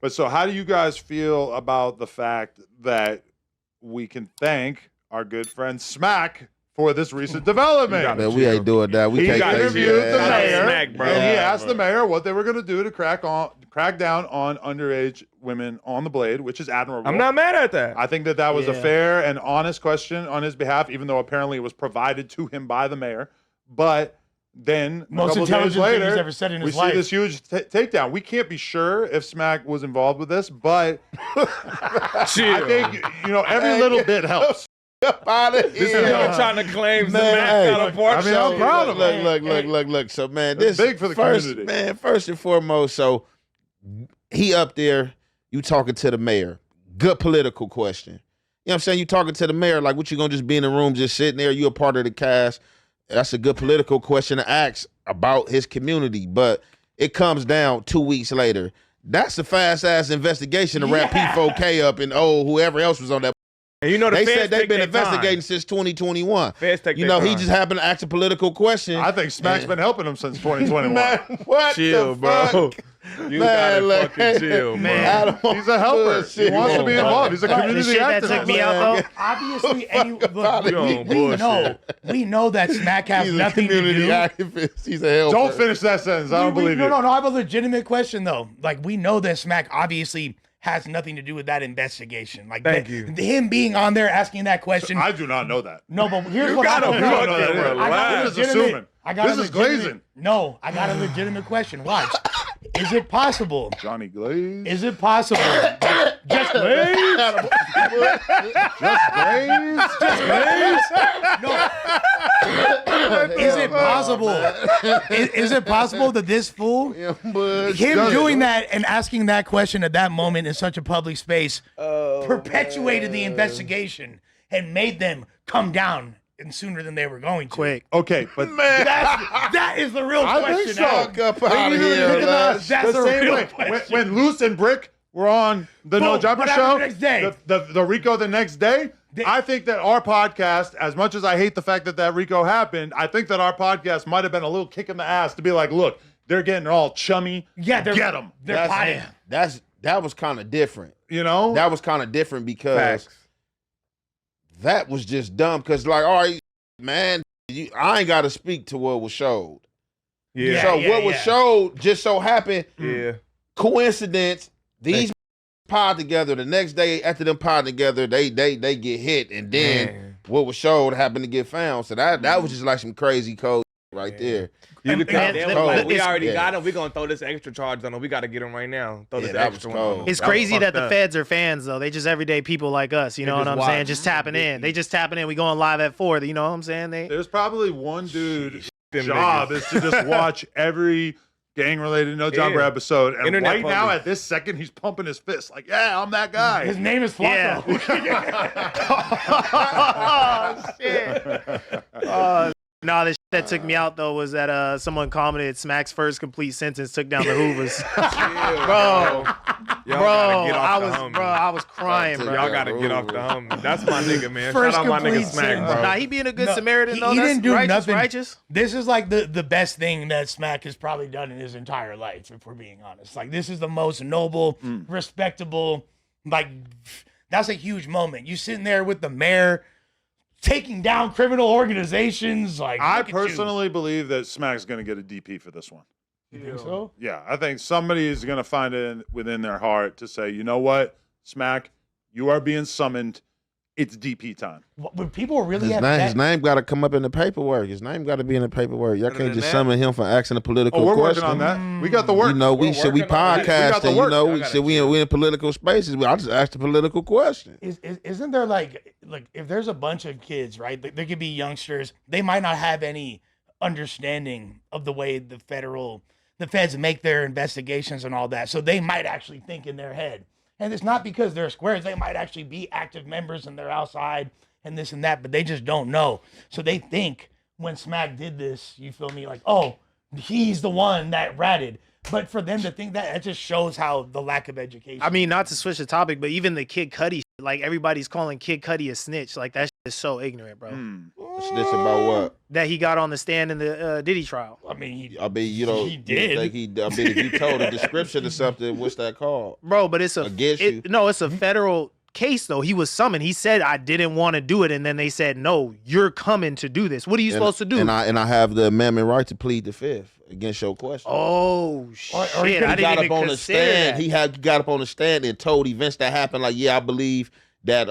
But so how do you guys feel about the fact that we can thank our good friend Smac for this recent development? Man, we ain't doing that. We He can't interviewed the mayor, Smac, bro. and he asked the mayor what they were going to do to crack down on underage women on the blade, which is admirable. I'm not mad at that. I think that was a fair and honest question on his behalf, even though apparently it was provided to him by the mayor. But then most a couple days intelligent thing later, he's ever said in we his life. see this huge takedown. We can't be sure if Smac was involved with this, but I think every little bit helps. Out of This here. nigga trying to claim Man, Smac hey, got a pork I mean, I'm show. proud of him. Look. So, man, It's this big for the first, community. man, first and foremost, so he up there, you talking to the mayor. Good political question. You know what I'm saying? You talking to the mayor, like, what you gonna just be in the room just sitting there? You a part of the cast? That's a good political question to ask about his community. But it comes down 2 weeks later. That's a fast-ass investigation to wrap P4K up and whoever else was on that. And you know They feds said they've take been their investigating time. since 2021. Feds take You their know, he time. just happened to ask a political question. I think Smac's been helping him since 2021. Man, what Chill, the bro. fuck? You Man, gotta look, fucking chill, man. bro. He's a helper. He wants to be involved. He's a The community shit that activist. took me out, though. Obviously, we on know that Smac has He's a nothing to community do. activist. He's a helper. Don't finish that sentence. I don't believe you. No, I have a legitimate question though. Like, we know that Smac obviously has nothing to do with that investigation. Like, Thank you. him being on there asking that question. I do not know that. No, but here's what gotta I fucking know. relax. I got a This is legitimate- assuming. I got a This is legitimate- glazing. No, I got a legitimate question. Watch. Is it possible? Johnny Glaze. Is it possible? Just Glaze? Just Glaze? Just Glaze? No. Is it possible? Is it possible that this fool, him doing that and asking that question at that moment in such a public space, perpetuated the investigation and made them come down and sooner than they were going to? Quick. Okay, but That is the real I question. think so. Al. Fuck up They out of need to here, look at man. us That's the a same real way. question. When Luce and Brick were on the No Boom. Jumper What show, happened the next day? the Rico the next day, I think that our podcast, as much as I hate the fact that Rico happened, I think that our podcast might have been a little kick in the ass to be like, look, they're getting all chummy. Yeah, get them. They're potted. That was kind of different. You know? That was kind of different because Facts. that was just dumb. Because, like, all right, man, I ain't got to speak to what was showed. Yeah. So what was showed just so happened, Yeah. coincidence, these pod together. The next day after them pod together, they get hit, and then Man. what was showed happened to get found. So that was just like some crazy code right there. You could tell And them, cold. like, we it's- already yeah. got him. We're going to throw this extra charge on him. We got to get him right now. Throw Yeah, this that extra was one on cold. him. It's That was crazy that fucked the up. feds are fans, though. They just everyday people like us. You know They what just I'm saying? watch. Just tapping in. They just tapping in. We going live at 4. You know what I'm saying? There's probably one dude Them job niggas. is to just watch every gang-related No Jumper Yeah. episode, and Internet right now public. at this second, he's pumping his fist like, "Yeah, I'm that guy." His name is Yeah. Flacco. Oh, shit. No, the shit that took me out, though, was that someone commented Smac's first complete sentence took down the Hoovers. Bro. Y'all Bro, gotta get off the Hummer. I was crying, bro. Y'all got to get off the Hummer. That's my nigga, man. First Shout out my nigga complete Smack, sentence. bro. Nah, he being a good No, Samaritan, though. he That's didn't do righteous, nothing. righteous. This is like the best thing that Smac has probably done in his entire life, if we're being honest. Like, this is the most noble, respectable, like, that's a huge moment. You sitting there with the mayor taking down criminal organizations. Like, I look at you. personally believe that Smack's going to get a DP for this one. You think so? Yeah, I think somebody is going to find it within their heart to say, you know what, Smack, you are being summoned. It's DP time. When people really His name got to come up in the paperwork. His name got to be in the paperwork. Y'all can't just summon him for asking a political Oh, we're question. working on that. We got the work. You know, we We're should we working on it. We got the podcasting. work. You know, Y'all we gotta should we in political spaces. I just asked a political question. Isn't there like if there's a bunch of kids, right? There could be youngsters. They might not have any understanding of the way the feds make their investigations and all that. So they might actually think in their head. And it's not because they're squares. They might actually be active members and they're outside and this and that, but they just don't know. So they think when Smack did this, you feel me, like, oh, he's the one that ratted. But for them to think that, it just shows how the lack of education. I mean, not to switch the topic, but even the Kid Cudi, shit, like everybody's calling Kid Cudi a snitch. Like that shit is so ignorant, bro. Snitch about what? That he got on the stand in the Diddy trial. I mean, You know, he did. Think if you told a description of something, what's that called? Bro, but it's Against you? No, it's a federal case though. He was summoned. He said I didn't want to do it, and then they said no, you're coming to do this. What are you supposed to do? And I have the amendment right to plead the fifth against your question. Oh shit! Or he I didn't got even up on the consider stand. that. He got up on the stand and told events that happened. Like, yeah, I believe that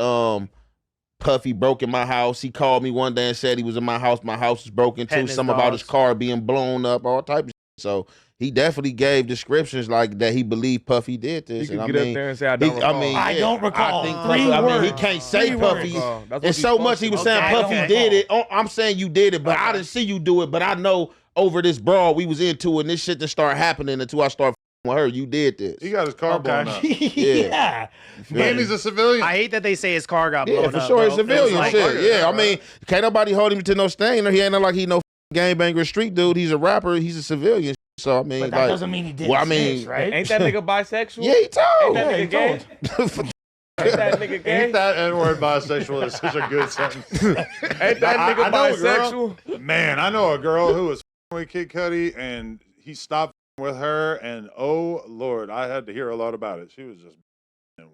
Puffy broke in my house. He called me one day and said he was in my house. My house was broken Petting too. his Something about his dogs. car being blown up, all type of shit. So he definitely gave descriptions like that. He believed Puffy did this. You and can get up there and say, I don't recall. I don't recall. I think Three Puffy, I mean, he words. can't say Three Puffy. words. That's what It's you so much supposed he was to. saying Okay, I Puffy don't did recall. it. I'm saying you did it, but I didn't see you do it. But I know over this brawl we was into, and this shit didn't start happening until I started with her. You did this. He got his car blown up. Yeah. And he's a civilian. I hate that they say his car got blown Yeah, up. for sure, it's bro. civilian It was shit. like- Yeah, I mean, can't nobody hold him to no stain. He ain't like he no gangbanger street dude. He's a rapper. He's a civilian. So I mean, But that like, doesn't mean he did well, I mean, snitch, right? Ain't that nigga bisexual? yeah, he Ain't told. that Yeah, he nigga gay? told. Ain't that nigga gay? Ain't that N-word bisexual is such a good sentence. Ain't that nigga I know a bisexual? girl, man, I know a girl who was with Kid Cudi and he stopped with her and oh Lord, I had to hear a lot about it. She was just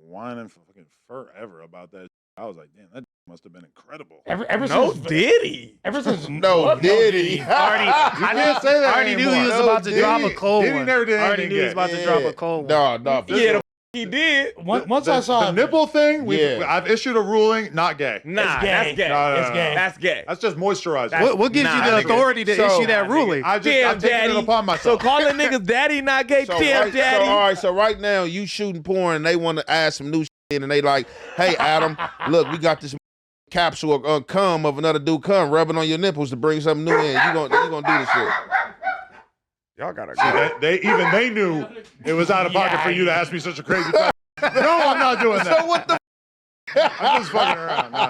whining for fucking forever about that. I was like, damn, that must have been incredible. Ever No since Diddy. Ever since No, did he? Already, I can't say that I already knew he anymore. was No, about to drop a Diddy- cold Diddy one. never did I already anything knew he was gay. about to drop a cold one. No, Yeah, he did. once I saw the nipple thing, Yeah. I've issued a ruling, not gay. Nah, gay. that's gay. No, no, It's no, gay. no. That's gay. That's just moisturizer. What gives Nah, you the nigga. authority to So- issue that ruling? I've Damn, taken daddy. it upon myself. So calling niggas daddy not gay. So, Damn, right, daddy. so all right, so right now you shooting porn and they want to add some new shit in and they like, hey Adam, look, we got this capsule cum of another dude cum rubbing on your nipples to bring something new in. You gonna do this shit. Y'all gotta go. They knew it was out of pocket for you to ask me such a crazy question. No, I'm not doing that. So what the I'm just fucking around. No,